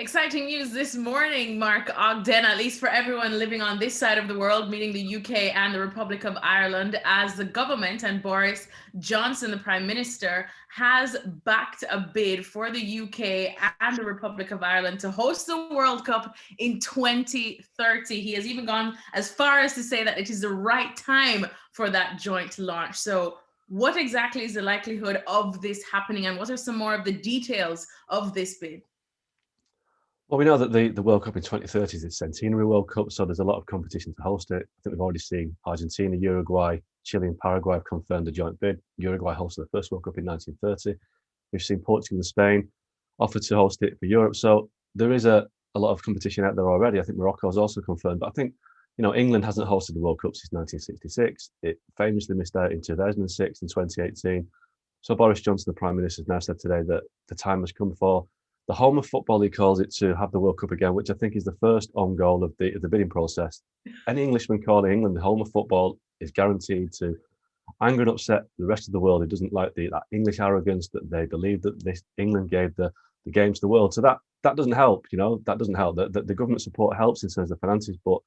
Exciting news this morning, Mark Ogden, at least for everyone living on this side of the world, meaning the UK and the Republic of Ireland, as the government and Boris Johnson, the Prime Minister, has backed a bid for the UK and the Republic of Ireland to host the World Cup in 2030. He has even gone as far as to say that it is the right time for that joint launch. So, what exactly is the likelihood of this happening, and what are some more of the details of this bid? Well, we know that the World Cup in 2030 is the centenary World Cup, so there's a lot of competition to host it. I think we've already seen Argentina, Uruguay, Chile, and Paraguay have confirmed a joint bid. Uruguay hosted the first World Cup in 1930. We've seen Portugal and Spain offer to host it for Europe. So there is a lot of competition out there already. I think Morocco has also confirmed, but I think England hasn't hosted the World Cup since 1966. It famously missed out in 2006 and 2018. So Boris Johnson, the Prime Minister, has now said today that the time has come for the home of football, he calls it, to have the World Cup again, which I think is the first own goal of the bidding process. Any Englishman calling England the home of football is guaranteed to anger and upset the rest of the world who doesn't like that English arrogance that they believe that this England gave the game to the world. So that doesn't help, that doesn't help. The government support helps in terms of finances, but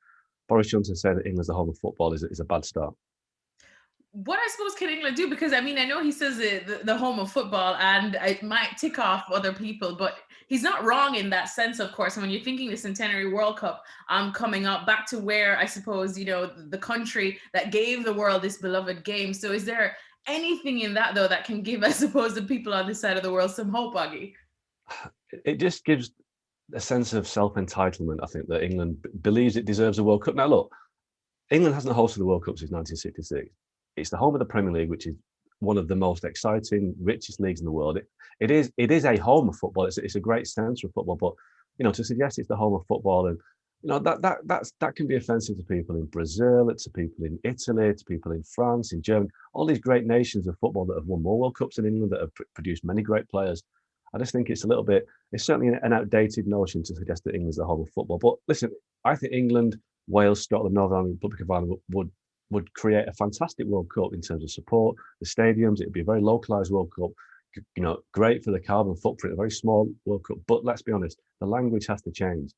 Boris Johnson saying that England's the home of football is a bad start. What I suppose can England do? Because I mean, I know he says the home of football, and it might tick off other people, but he's not wrong in that sense, of course. And when you're thinking the centenary World Cup coming up, back to where I suppose the country that gave the world this beloved game. So, is there anything in that though that can give, I suppose, the people on this side of the world some hope, Augie? It just gives a sense of self-entitlement. I think that England believes it deserves a World Cup. Now, look, England hasn't hosted the World Cup since 1966. It's the home of the Premier League, which is one of the most exciting, richest leagues in the world. It is a home of football. It's a great centre of football, but to suggest it's the home of football, and that can be offensive to people in Brazil, to people in Italy, to people in France, in Germany, all these great nations of football that have won more World Cups in England, that have produced many great players. I just think it's certainly an outdated notion to suggest that England's the home of football. But listen, I think England, Wales, Scotland, Northern Ireland, Republic of Ireland would create a fantastic World Cup in terms of support, the stadiums. It'd be a very localised World Cup, great for the carbon footprint, a very small World Cup. But let's be honest, the language has to change.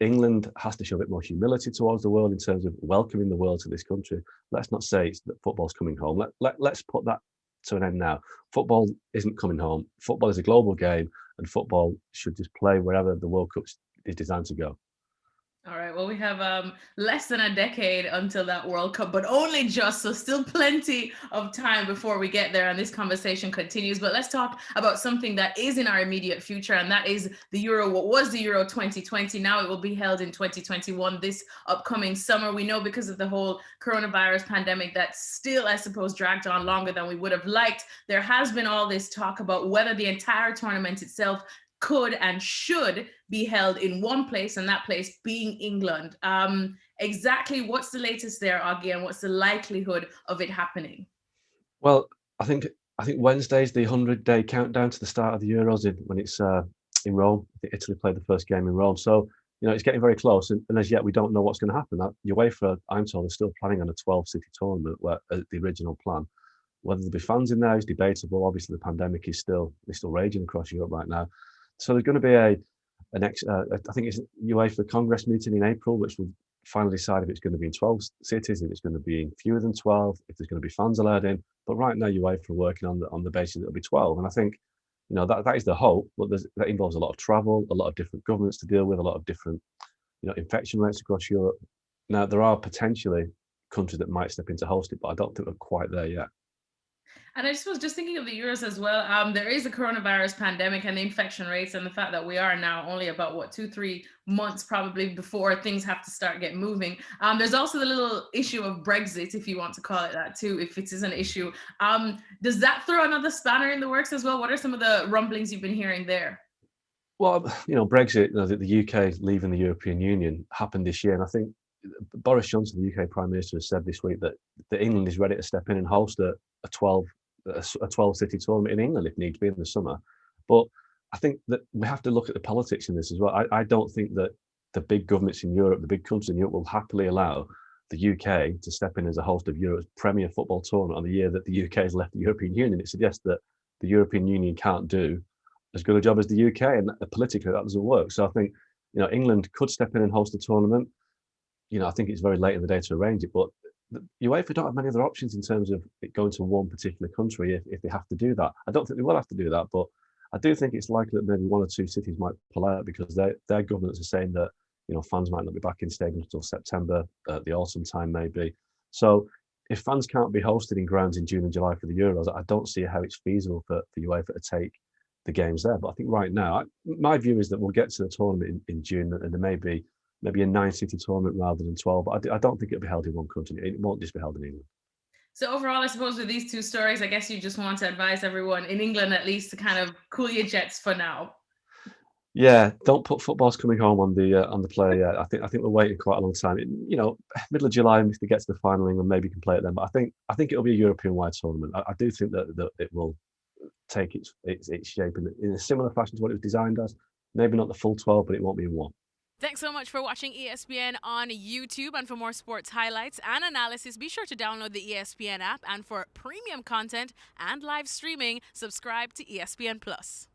England has to show a bit more humility towards the world in terms of welcoming the world to this country. Let's not say that football's coming home. Let's put that to an end now. Football isn't coming home. Football is a global game, and football should just play wherever the World Cup is designed to go. All right. Well, we have less than a decade until that World Cup, but only just, so still plenty of time before we get there and this conversation continues. But let's talk about something that is in our immediate future, and that is the Euro. What was the Euro 2020? Now it will be held in 2021, this upcoming summer. We know because of the whole coronavirus pandemic that still, I suppose, dragged on longer than we would have liked. There has been all this talk about whether the entire tournament itself could and should be held in one place, and that place being England. Exactly what's the latest there, Augie, and what's the likelihood of it happening? Well, I think Wednesday's the 100-day countdown to the start of the Euros when it's in Rome. I think Italy played the first game in Rome. So, it's getting very close, and as yet we don't know what's going to happen. UEFA, I'm told, is still planning on a 12-city tournament, the original plan. Whether there'll be fans in there is debatable. Obviously, the pandemic is still raging across Europe right now. So there's going to be I think it's UEFA Congress meeting in April, which will finally decide if it's going to be in 12 cities, if it's going to be in fewer than 12, if there's going to be fans allowed in. But right now, UEFA are working on the basis that it'll be 12. And I think, that is the hope, but that involves a lot of travel, a lot of different governments to deal with, a lot of different, infection rates across Europe. Now, there are potentially countries that might step in to host it, but I don't think we're quite there yet. And I suppose just thinking of the Euros as well, there is a coronavirus pandemic and the infection rates, and the fact that we are now only about 2-3 months probably before things have to start get moving. There's also the little issue of Brexit, if you want to call it that too, if it is an issue. Does that throw another spanner in the works as well? What are some of the rumblings you've been hearing there? Well, Brexit, the UK leaving the European Union happened this year, and I think Boris Johnson, the UK Prime Minister, has said this week that England is ready to step in and host a 12-city tournament in England if need be in the summer. But I think that we have to look at the politics in this as well. I don't think that the big governments in Europe, the big countries in Europe, will happily allow the UK to step in as a host of Europe's premier football tournament on the year that the UK has left the European Union. It suggests that the European Union can't do as good a job as the UK, and politically that doesn't work. So I think, England could step in and host the tournament. I think it's very late in the day to arrange it, but UEFA don't have many other options in terms of it going to one particular country if they have to do that. I don't think they will have to do that, but I do think it's likely that maybe one or two cities might pull out because their governments are saying that fans might not be back in stadiums until September, the autumn time maybe. So if fans can't be hosted in grounds in June and July for the Euros, I don't see how it's feasible for UEFA to take the games there. But I think right now, my view is that we'll get to the tournament in June, and there may be maybe a 9-city tournament rather than 12. But I don't think it'll be held in one country. It won't just be held in England. So overall, I suppose with these two stories, I guess you just want to advise everyone in England at least to kind of cool your jets for now. Yeah, don't put footballs coming home on the player yet. I think we're waiting quite a long time. Middle of July, if they get to the final, England maybe can play it then. But I think it'll be a European-wide tournament. I do think that it will take its shape in a similar fashion to what it was designed as. Maybe not the full 12, but it won't be in one. Thanks so much for watching ESPN on YouTube. And for more sports highlights and analysis, be sure to download the ESPN app. And for premium content and live streaming, subscribe to ESPN Plus.